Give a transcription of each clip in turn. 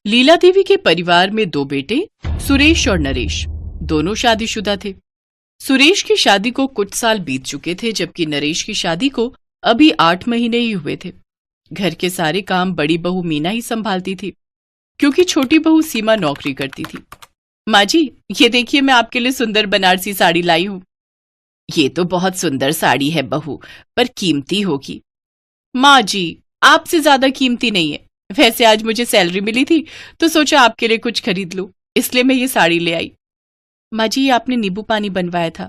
लीला देवी के परिवार में दो बेटे सुरेश और नरेश दोनों शादीशुदा थे। सुरेश की शादी को कुछ साल बीत चुके थे, जबकि नरेश की शादी को अभी 8 महीने ही हुए थे। घर के सारे काम बड़ी बहू मीना ही संभालती थी, क्योंकि छोटी बहू सीमा नौकरी करती थी। माँ जी, ये देखिए, मैं आपके लिए सुंदर बनारसी साड़ी लाई हूँ। ये तो बहुत सुंदर साड़ी है बहू, पर कीमती होगी। माँ जी, आपसे ज्यादा कीमती नहीं है। वैसे आज मुझे सैलरी मिली थी तो सोचा आपके लिए कुछ खरीद लूं, इसलिए मैं ये साड़ी ले आई। माँ जी, आपने नींबू पानी बनवाया था।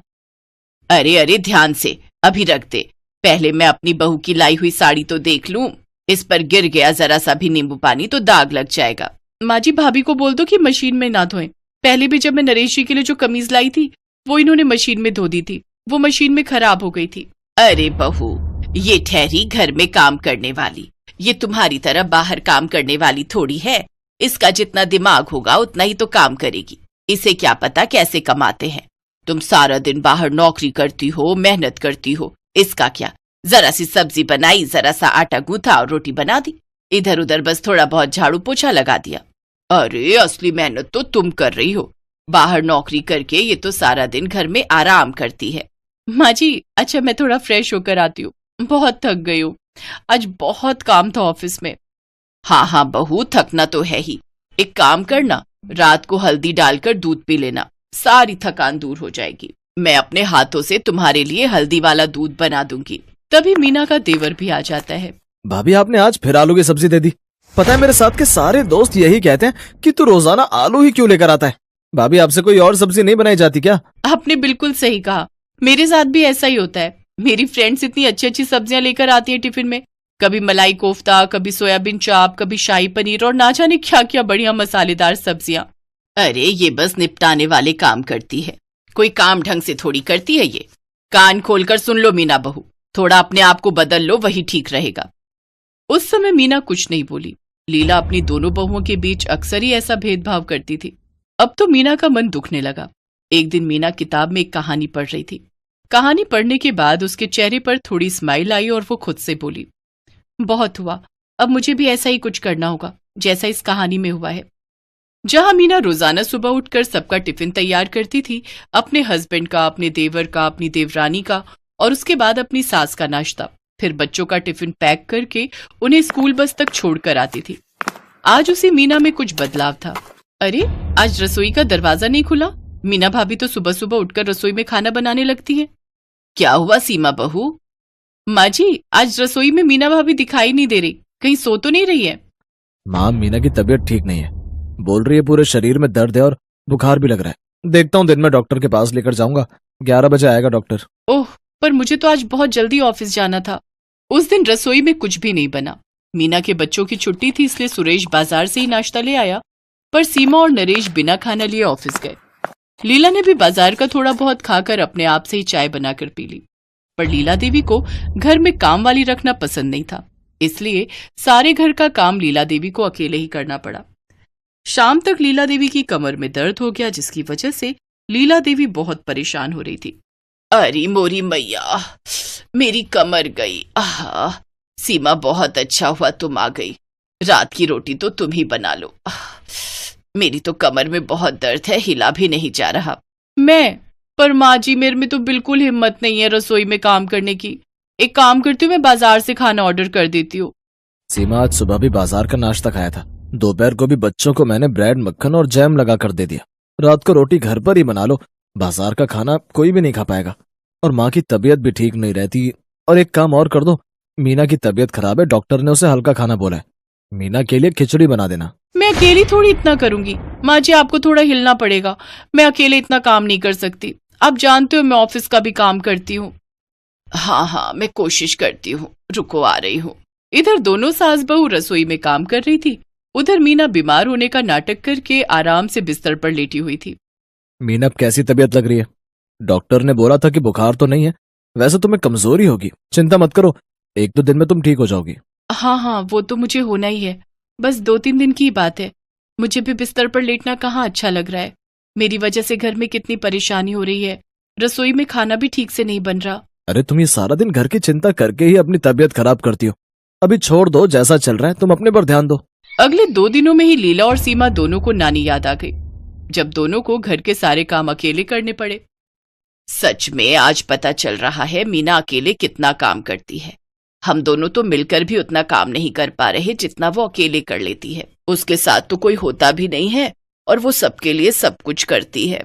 अरे अरे, ध्यान से, अभी रख दे। पहले मैं अपनी बहू की लाई हुई साड़ी तो देख लूं। इस पर गिर गया जरा सा भी नींबू पानी तो दाग लग जाएगा। माँ जी, भाभी को बोल दो कि मशीन में ना धोएं। पहले भी जब मैं नरेश जी के लिए जो कमीज लाई थी वो इन्होंने मशीन में धो दी थी, वो मशीन में खराब हो गई थी। अरे बहू, ये ठहरी घर में काम करने वाली, ये तुम्हारी तरह बाहर काम करने वाली थोड़ी है। इसका जितना दिमाग होगा उतना ही तो काम करेगी। इसे क्या पता कैसे कमाते हैं। तुम सारा दिन बाहर नौकरी करती हो, मेहनत करती हो, इसका क्या। जरा सी सब्जी बनाई, जरा सा आटा गूंथा और रोटी बना दी। इधर उधर बस थोड़ा बहुत झाड़ू पोछा लगा दिया। अरे असली मेहनत तो तुम कर रही हो। बाहर नौकरी करके ये तो सारा दिन घर में आराम करती है। माँ जी, अच्छा मैं थोड़ा फ्रेश होकर आती हूँ, बहुत थक गई हूँ। आज बहुत काम था ऑफिस में। हाँ हाँ बहू, थकना तो है ही। एक काम करना, रात को हल्दी डालकर दूध पी लेना, सारी थकान दूर हो जाएगी। मैं अपने हाथों से तुम्हारे लिए हल्दी वाला दूध बना दूंगी। तभी मीना का देवर भी आ जाता है। भाभी, आपने आज फिर आलू की सब्जी दे दी। पता है, मेरे साथ के सारे दोस्त यही कहते हैं कि तू रोजाना आलू ही क्यों लेकर आता है। भाभी, आपसे कोई और सब्जी नहीं बनाई जाती क्या? आपने बिल्कुल सही कहा, मेरे साथ भी ऐसा ही होता है। मेरी फ्रेंड्स इतनी अच्छी अच्छी सब्जियां लेकर आती है टिफिन में, कभी मलाई कोफ्ता, कभी सोयाबीन चाप, कभी शाही पनीर और ना जाने क्या क्या बढ़िया मसालेदार सब्जियां। अरे ये बस निपटाने वाले काम करती है, कोई काम ढंग से थोड़ी करती है ये। कान खोलकर सुन लो मीना बहू, थोड़ा अपने आप को बदल लो, वही ठीक रहेगा। उस समय मीना कुछ नहीं बोली। लीला अपनी दोनों बहुओं के बीच अक्सर ही ऐसा भेदभाव करती थी। अब तो मीना का मन दुखने लगा। एक दिन मीना किताब में एक कहानी पढ़ रही थी। कहानी पढ़ने के बाद उसके चेहरे पर थोड़ी स्माइल आई और वो खुद से बोली, बहुत हुआ, अब मुझे भी ऐसा ही कुछ करना होगा जैसा इस कहानी में हुआ है। जहां मीना रोजाना सुबह उठकर सबका टिफिन तैयार करती थी, अपने हस्बैंड का, अपने देवर का, अपनी देवरानी का और उसके बाद अपनी सास का नाश्ता, फिर बच्चों का टिफिन पैक करके उन्हें स्कूल बस तक छोड़कर आती थी। आज उसी मीना में कुछ बदलाव था। अरे, आज रसोई का दरवाजा नहीं खुला। मीना भाभी तो सुबह सुबह उठकर रसोई में खाना बनाने लगती है। क्या हुआ सीमा बहू? माँ जी, आज रसोई में मीना भाभी दिखाई नहीं दे रही, कहीं सो तो नहीं रही है? माँ, मीना की तबीयत ठीक नहीं है। बोल रही है पूरे शरीर में दर्द है और बुखार भी लग रहा है। देखता हूँ दिन में डॉक्टर के पास लेकर जाऊंगा। 11 बजे आएगा डॉक्टर। ओह, पर मुझे तो आज बहुत जल्दी ऑफिस जाना था। उस दिन रसोई में कुछ भी नहीं बना। मीना के बच्चों की छुट्टी थी, इसलिए सुरेश बाजार से ही नाश्ता ले आया, पर सीमा और नरेश बिना खाना लिए ऑफिस गए। लीला ने भी बाजार का थोड़ा बहुत खाकर अपने आप से ही चाय बनाकर पी ली। पर लीला देवी को घर में काम वाली रखना पसंद नहीं था, इसलिए सारे घर का काम लीला देवी को अकेले ही करना पड़ा। शाम तक लीला देवी की कमर में दर्द हो गया, जिसकी वजह से लीला देवी बहुत परेशान हो रही थी। अरे मोरी मैया, मेरी कमर गई। आह, सीमा, बहुत अच्छा हुआ तुम आ गई। रात की रोटी तो तुम ही बना लो। मेरी तो कमर में बहुत दर्द है, हिला भी नहीं जा रहा। पर माँ जी, मेरे में तो बिल्कुल हिम्मत नहीं है रसोई में काम करने की। एक काम करती हूँ, मैं बाजार से खाना ऑर्डर कर देती हूँ। सीमा, आज सुबह भी बाजार का नाश्ता खाया था। दोपहर को भी बच्चों को मैंने ब्रेड, मक्खन और जैम लगा कर दे दिया। रात को रोटी घर पर ही बना लो, बाजार का खाना कोई भी नहीं खा पाएगा। और माँ की तबीयत भी ठीक नहीं रहती। और एक काम और कर दो, मीना की तबीयत खराब है, डॉक्टर ने उसे हल्का खाना बोला है। मीना के लिए खिचड़ी बना देना। मैं अकेली थोड़ी इतना करूंगी माँ जी, आपको थोड़ा हिलना पड़ेगा। मैं अकेले इतना काम नहीं कर सकती, आप जानते हो मैं ऑफिस का भी काम करती हूँ। हाँ हाँ, मैं कोशिश करती हूँ, रुको आ रही हूँ। इधर दोनों सास बहू रसोई में काम कर रही थी, उधर मीना बीमार होने का नाटक करके आराम से बिस्तर पर लेटी हुई थी। मीना, अब कैसी तबीयत लग रही है? डॉक्टर ने बोला था कि बुखार तो नहीं है, वैसे तुम्हें कमजोरी होगी, चिंता मत करो, 1-2 दिन में तुम ठीक हो जाओगी। हाँ हाँ, वो तो मुझे होना ही है, बस 2-3 दिन की बात है। मुझे भी बिस्तर पर लेटना कहाँ अच्छा लग रहा है। मेरी वजह से घर में कितनी परेशानी हो रही है, रसोई में खाना भी ठीक से नहीं बन रहा। अरे, तुम ये सारा दिन घर की चिंता करके ही अपनी तबीयत खराब करती हो। अभी छोड़ दो, जैसा चल रहा है तुम अपने पर ध्यान दो। अगले 2 दिनों में ही लीला और सीमा दोनों को नानी याद आ गई, जब दोनों को घर के सारे काम अकेले करने पड़े। सच में आज पता चल रहा है मीना अकेले कितना काम करती है। हम दोनों तो मिलकर भी उतना काम नहीं कर पा रहे जितना वो अकेले कर लेती है। उसके साथ तो कोई होता भी नहीं है और वो सबके लिए सब कुछ करती है।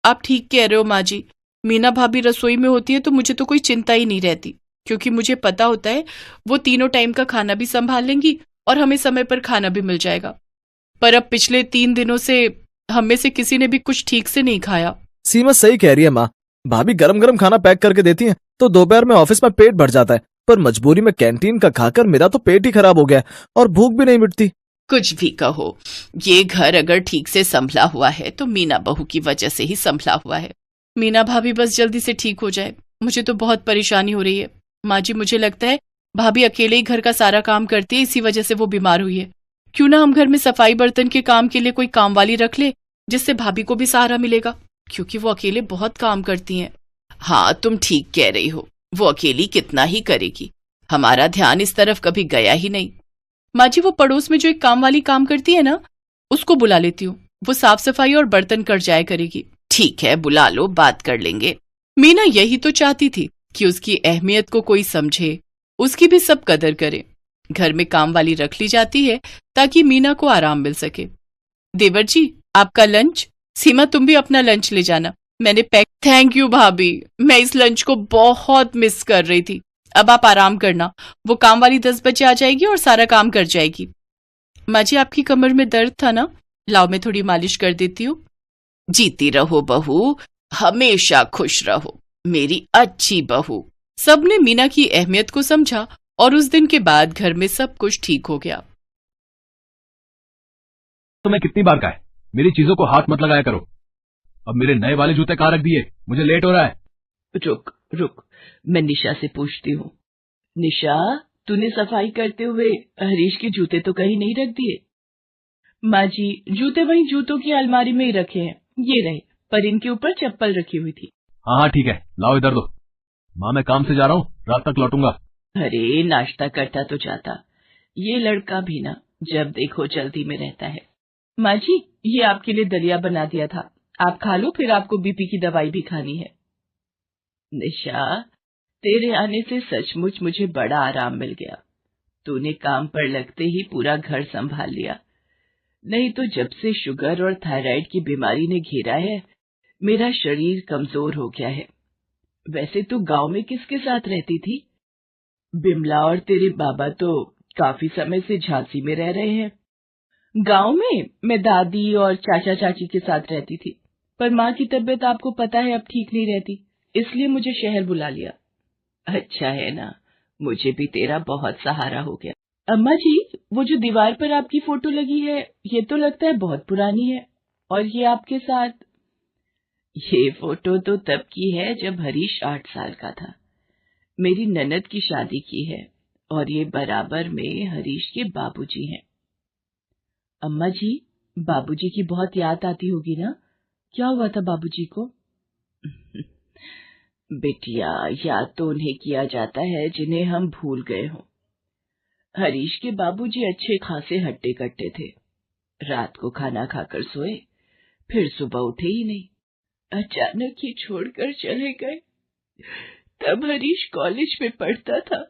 आप ठीक कह रहे हो माँ जी। मीना भाभी रसोई में होती है तो मुझे तो कोई चिंता ही नहीं रहती, क्योंकि मुझे पता होता है वो तीनों टाइम का खाना भी संभाल लेंगी और हमें समय पर खाना भी मिल जाएगा। पर अब पिछले 3 दिनों से हम में से किसी ने भी कुछ ठीक से नहीं खाया। सीमा सही कह रही है माँ। भाभी गरम गरम खाना पैक करके देती हैं तो दोपहर में ऑफिस में पेट भर जाता है, पर मजबूरी में कैंटीन का खाकर मेरा तो पेट ही खराब हो गया है और भूख भी नहीं मिटती। कुछ भी कहो, ये घर अगर ठीक से संभला हुआ है तो मीना बहू की वजह से ही संभला हुआ है। मीना भाभी बस जल्दी से ठीक हो जाए, मुझे तो बहुत परेशानी हो रही है। माँ जी मुझे लगता है भाभी अकेले ही घर का सारा काम करती है, इसी वजह से वो बीमार हुई है। क्यों ना हम घर में सफाई बर्तन के काम के लिए कोई काम वाली रख ले, जिससे भाभी को भी सहारा मिलेगा, क्योंकि वो अकेले बहुत काम करती हैं। हाँ तुम ठीक कह रही हो, वो अकेली कितना ही करेगी, हमारा ध्यान इस तरफ कभी गया ही नहीं। माँ जी वो पड़ोस में जो एक काम वाली काम करती है ना, उसको बुला लेती हूँ, वो साफ सफाई और बर्तन कर जाया करेगी। ठीक है बुला लो, बात कर लेंगे। मीना यही तो चाहती थी कि उसकी अहमियत को कोई समझे, उसकी भी सब कदर करे। घर में काम वाली रख ली जाती है ताकि मीना को आराम मिल सके। देवर जी आपका लंच। सीमा तुम भी अपना लंच ले जाना, मैंने पैक। थैंक यू भाभी, मैं इस लंच को बहुत मिस कर रही थी। अब आप आराम करना, वो काम वाली 10 बजे आ जाएगी और सारा काम कर जाएगी। माँ जी आपकी कमर में दर्द था ना, लाओ मैं थोड़ी मालिश कर देती हूँ। जीती रहो बहू, हमेशा खुश रहो, मेरी अच्छी बहू। सबने मीना की अहमियत को समझा और उस दिन के बाद घर में सब कुछ ठीक हो गया। तुम्हें कितनी बार कहा है मेरी चीजों को हाथ मत लगाया करो। अब मेरे नए वाले जूते कहाँ रख दिए, मुझे लेट हो रहा है। रुक रुक, मैं निशा से पूछती हूँ। निशा तूने सफाई करते हुए हरीश के जूते तो कहीं नहीं रख दिए? माँ जी जूते वही जूतों की अलमारी में ही रखे हैं, ये रहे, पर इनके ऊपर चप्पल रखी हुई थी। हाँ हाँ ठीक है, लाओ इधर दो। माँ मैं काम से जा रहा हूँ, रात तक लौटूंगा। अरे नाश्ता करता तो जाता, ये लड़का भी ना जब देखो जल्दी में रहता है। माँ जी ये आपके लिए दलिया बना दिया था, आप खा लो, फिर आपको बीपी की दवाई भी खानी है। निशा तेरे आने से सचमुच मुझे बड़ा आराम मिल गया। तूने काम पर लगते ही पूरा घर संभाल लिया, नहीं तो जब से शुगर और थायराइड की बीमारी ने घेरा है मेरा शरीर कमजोर हो गया है। वैसे तू गांव में किसके साथ रहती थी? बिमला और तेरे बाबा तो काफी समय से झांसी में रह रहे हैं। गांव में मैं दादी और चाचा चाची के साथ रहती थी, पर माँ की तबीयत आपको पता है अब ठीक नहीं रहती, इसलिए मुझे शहर बुला लिया। अच्छा है ना, मुझे भी तेरा बहुत सहारा हो गया। अम्मा जी वो जो दीवार पर आपकी फोटो लगी है ये तो लगता है बहुत पुरानी है, और ये आपके साथ? ये फोटो तो तब की है जब हरीश 8 साल का था, मेरी ननद की शादी की है, और ये बराबर में हरीश के बाबूजी हैं। अम्मा जी बाबूजी की बहुत याद आती होगी ना, क्या हुआ था बाबूजी को? बेटिया याद तो उन्हें किया जाता है जिन्हें हम भूल गए हों। हरीश के बाबूजी अच्छे खासे हट्टे कट्टे थे, रात को खाना खाकर सोए, फिर सुबह उठे ही नहीं, अचानक ही छोड़कर चले गए। तब हरीश कॉलेज में पढ़ता था।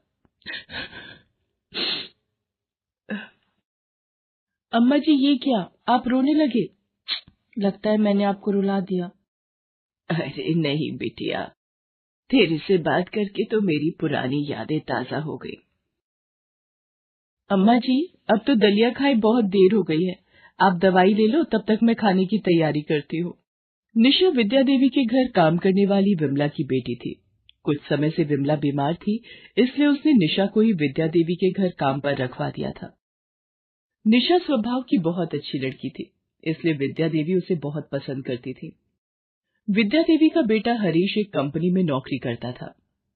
अम्मा जी ये क्या, आप रोने लगे? लगता है मैंने आपको रुला दिया। अरे नहीं बिटिया, तेरे से बात करके तो मेरी पुरानी यादें ताजा हो गई। अम्मा जी अब तो दलिया खाए बहुत देर हो गई है, आप दवाई ले लो, तब तक मैं खाने की तैयारी करती हूँ। निशा विद्या देवी के घर काम करने वाली विमला की बेटी थी। कुछ समय से विमला बीमार थी, इसलिए उसने निशा को ही विद्या देवी के घर काम पर रखवा दिया था। निशा स्वभाव की बहुत अच्छी लड़की थी, इसलिए विद्या देवी उसे बहुत पसंद करती थी। विद्या देवी का बेटा हरीश एक कंपनी में नौकरी करता था।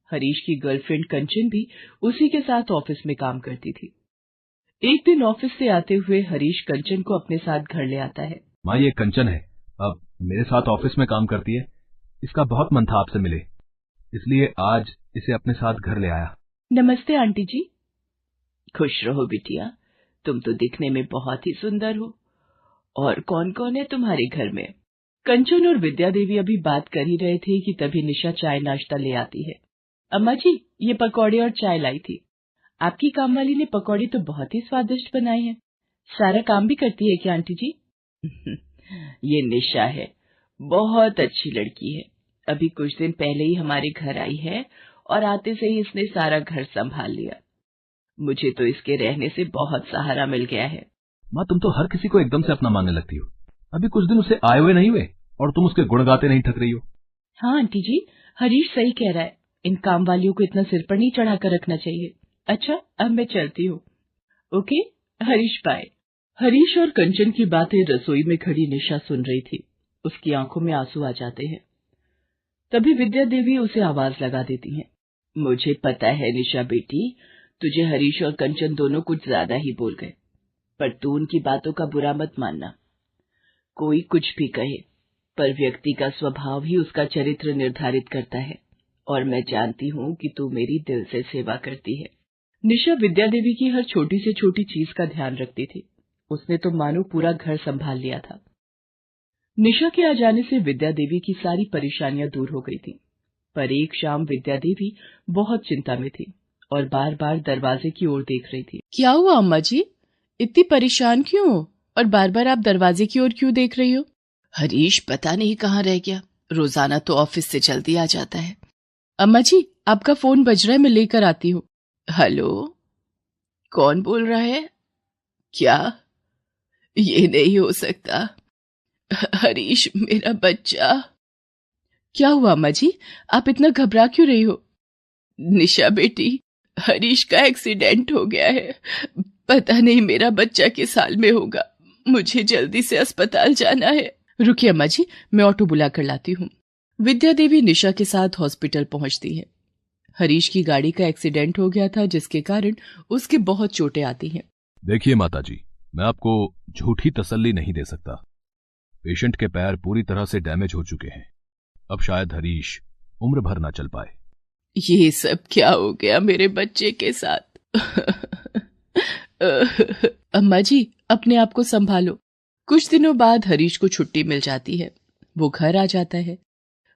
हरीश की गर्लफ्रेंड कंचन भी उसी के साथ ऑफिस में काम करती थी। एक दिन ऑफिस से आते हुए हरीश कंचन को अपने साथ घर ले आता है। माँ ये कंचन है, अब मेरे साथ ऑफिस में काम करती है, इसका बहुत मन था आपसे मिले, इसलिए आज इसे अपने साथ घर ले आया। नमस्ते आंटी जी। खुश रहो बिटिया, तुम तो दिखने में बहुत ही सुंदर हो। और कौन कौन है तुम्हारे घर में? कंचन और विद्या देवी अभी बात कर ही रहे थे कि तभी निशा चाय नाश्ता ले आती है। अम्मा जी, ये पकौड़े और चाय लाई थी। आपकी काम वाली ने पकौड़े तो बहुत ही स्वादिष्ट बनाए हैं। सारा काम भी करती है क्या आंटी जी? ये निशा है, बहुत अच्छी लड़की है। अभी कुछ दिन पहले ही हमारे घर आई है और आते से ही इसने सारा घर संभाल लिया। मुझे तो इसके रहने से बहुत सहारा मिल गया है। माँ, तुम तो हर किसी को एकदम से अपना मानने लगती हो। अभी कुछ दिन उसे आए हुए नहीं हुए और तुम उसके गुण गाते नहीं थक रही हो। हाँ आंटी जी, हरीश सही कह रहा है। इन काम वालियों को इतना सिर पर नहीं चढ़ाकर रखना चाहिए। अच्छा, अब मैं चलती हूँ। Okay, Harish bye. हरीश और कंचन की बातें रसोई में खड़ी निशा सुन रही थी। उसकी आंखों में आंसू आ जाते हैं। तभी विद्या देवी उसे आवाज लगा देती हैं। मुझे पता है निशा बेटी, तुझे हरीश और कंचन दोनों कुछ ज्यादा ही बोल गए, पर तू उनकी बातों का बुरा मत मानना। कोई कुछ भी कहे, पर व्यक्ति का स्वभाव ही उसका चरित्र निर्धारित करता है, और मैं जानती हूँ कि तू मेरी दिल से सेवा करती है। निशा विद्या देवी की हर छोटी से छोटी चीज का ध्यान रखती थी। उसने तो मानो पूरा घर संभाल लिया था। निशा के आ जाने से विद्या देवी की सारी परेशानियां दूर हो गई थी। पर एक शाम विद्या देवी बहुत चिंता में थी और बार बार दरवाजे की ओर देख रही थी। क्या हुआ अम्मा जी, इतनी परेशान क्यों हो और बार बार आप दरवाजे की ओर क्यों देख रही हो? हरीश पता नहीं कहाँ रह गया, रोजाना तो ऑफिस से जल्दी आ जाता है। अम्मा जी, आपका फोन बज रहा है, मैं लेकर आती हूँ। हेलो, कौन बोल रहा है? क्या? ये नहीं हो सकता। हरीश मेरा बच्चा। क्या हुआ अम्मा जी, आप इतना घबरा क्यों रही हो? निशा बेटी, हरीश का एक्सीडेंट हो गया है। पता नहीं मेरा बच्चा किस हाल में होगा। मुझे जल्दी से अस्पताल जाना है। रुकिए अम्मा जी, मैं ऑटो बुला कर लाती हूँ। विद्या देवी निशा के साथ हॉस्पिटल पहुंचती है। हरीश की गाड़ी का एक्सीडेंट हो गया था, जिसके कारण उसके बहुत चोटें आती हैं। देखिए माताजी, मैं आपको झूठी तसल्ली नहीं दे सकता। पेशेंट के पैर पूरी तरह से डैमेज हो चुके हैं। अब शायद हरीश उम्र भर ना चल पाए। ये सब क्या हो गया मेरे बच्चे के साथ? अम्मा जी, अपने आप को संभालो। कुछ दिनों बाद हरीश को छुट्टी मिल जाती है। वो घर आ जाता है।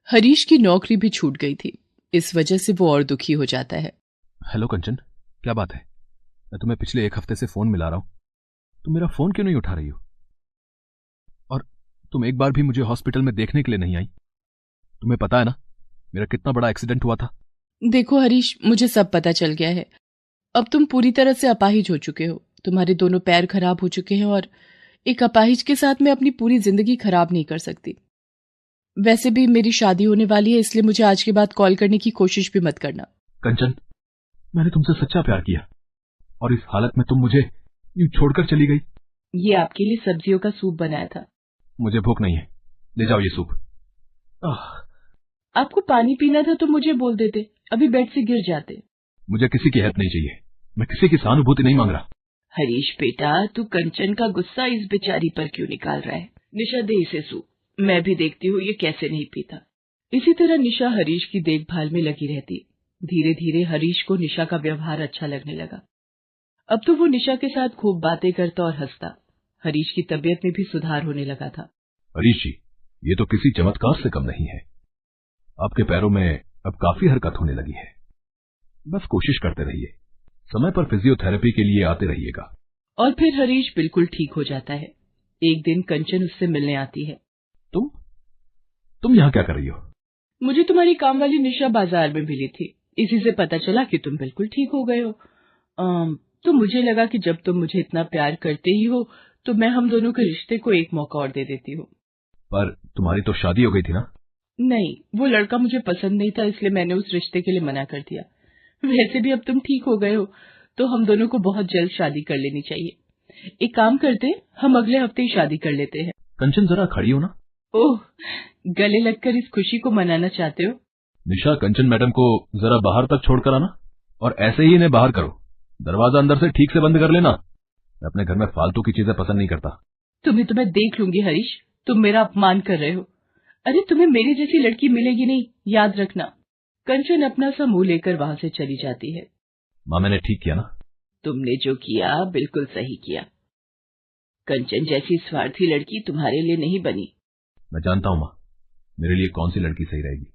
हरीश की नौकरी भी छूट गई थी, इस वजह से वो और दुखी हो जाता है। हेलो कंचन, क्या बात है? मैं तुम्हें पिछले 1 हफ्ते से फोन मिला रहा हूं, तुम मेरा फोन क्यों नहीं उठा रही हो? और तुम एक बार भी मुझे हॉस्पिटल में देखने के लिए नहीं आई। तुम्हें पता है ना मेरा कितना बड़ा एक्सीडेंट हुआ था। देखो हरीश, मुझे सब पता चल गया है। अब तुम पूरी तरह से अपाहिज हो चुके हो। तुम्हारे दोनों पैर खराब हो चुके हैं और एक अपाहिज के साथ मैं अपनी पूरी जिंदगी खराब नहीं कर सकती। वैसे भी मेरी शादी होने वाली है, इसलिए मुझे आज के बाद कॉल करने की कोशिश भी मत करना। कंचन, मैंने तुमसे सच्चा प्यार किया और इस हालत में तुम मुझे यूं छोड़कर चली गई। ये आपके लिए सब्जियों का सूप बनाया था। मुझे भूख नहीं है, ले जाओ ये सूप। आपको पानी पीना था तो मुझे बोल देते, अभी बेड से गिर जाते। मुझे किसी की हेल्प नहीं चाहिए, मैं किसी की सहानुभूति नहीं मांग रहा। हरीश बेटा, तू कंचन का गुस्सा इस बेचारी पर क्यों निकाल रहा है? निशा दे इसे सूप, मैं भी देखती हूँ ये कैसे नहीं पीता। इसी तरह निशा हरीश की देखभाल में लगी रहती। धीरे धीरे हरीश को निशा का व्यवहार अच्छा लगने लगा। अब तो वो निशा के साथ खूब बातें करता और हंसता। हरीश की तबीयत में भी सुधार होने लगा था। हरीश जी, ये तो किसी चमत्कार से कम नहीं है। आपके पैरों में अब काफी हरकत होने लगी है। बस कोशिश करते रहिए, समय पर फिजियोथेरेपी के लिए आते रहिएगा। और फिर हरीश बिल्कुल ठीक हो जाता है। एक दिन कंचन उससे मिलने आती है। तुम यहाँ क्या कर रही हो? मुझे तुम्हारी काम वाली निशा बाजार में मिली थी, इसी से पता चला कि तुम बिल्कुल ठीक हो गए हो। तो मुझे लगा कि जब तुम मुझे इतना प्यार करते ही हो तो मैं हम दोनों के रिश्ते को एक मौका और दे देती हूँ। पर तुम्हारी तो शादी हो गई थी ना? नहीं, वो लड़का मुझे पसंद नहीं था, इसलिए मैंने उस रिश्ते के लिए मना कर दिया। वैसे भी अब तुम ठीक हो गए हो तो हम दोनों को बहुत जल्द शादी कर लेनी चाहिए। एक काम करते, हम अगले हफ्ते ही शादी कर लेते हैं। कंचन, जरा खड़ी हो ना। ओह, गले लगकर इस खुशी को मनाना चाहते हो? निशा, कंचन मैडम को जरा बाहर तक छोड़कर आना और ऐसे ही इन्हें बाहर करो। दरवाजा अंदर से ठीक से बंद कर लेना। मैं अपने घर में फालतू की चीजें पसंद नहीं करता। तुम्हें तो मैं देख लूंगी हरीश, तुम मेरा अपमान कर रहे हो। अरे तुम्हें मेरी जैसी लड़की मिलेगी नहीं, याद रखना। कंचन अपना सा मुंह लेकर वहां से चली जाती है। माँ, मैंने ठीक किया ना? तुमने जो किया बिल्कुल सही किया। कंचन जैसी स्वार्थी लड़की तुम्हारे लिए नहीं बनी। मैं जानता हूं मां, मेरे लिए कौन सी लड़की सही रहेगी।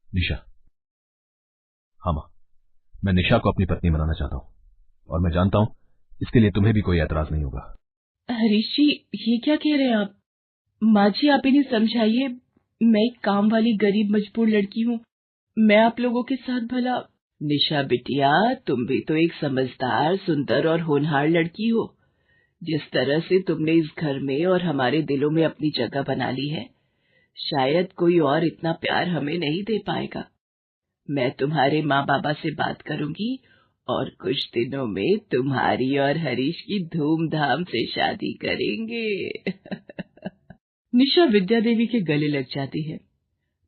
निशा। हाँ मां, मैं निशा को अपनी पत्नी बनाना चाहता हूं, और मैं जानता हूं इसके लिए तुम्हें भी कोई ऐतराज नहीं होगा। हरीश जी, ये क्या कह रहे हैं आप? माँ जी, आप इन्हें समझाइए। मैं एक काम वाली गरीब मजबूर लड़की हूँ, मैं आप लोगों के साथ भला। निशा बिटिया, तुम भी तो एक समझदार, सुंदर और होनहार लड़की हो। जिस तरह से तुमने इस घर में और हमारे दिलों में अपनी जगह बना ली है, शायद कोई और इतना प्यार हमें नहीं दे पाएगा। मैं तुम्हारे माँ बाबा से बात करूंगी और कुछ दिनों में तुम्हारी और हरीश की धूमधाम से शादी करेंगे। निशा विद्या देवी के गले लग जाती है।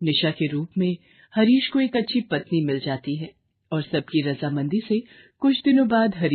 निशा के रूप में हरीश को एक अच्छी पत्नी मिल जाती है और सबकी रजामंदी से कुछ दिनों बाद हरीश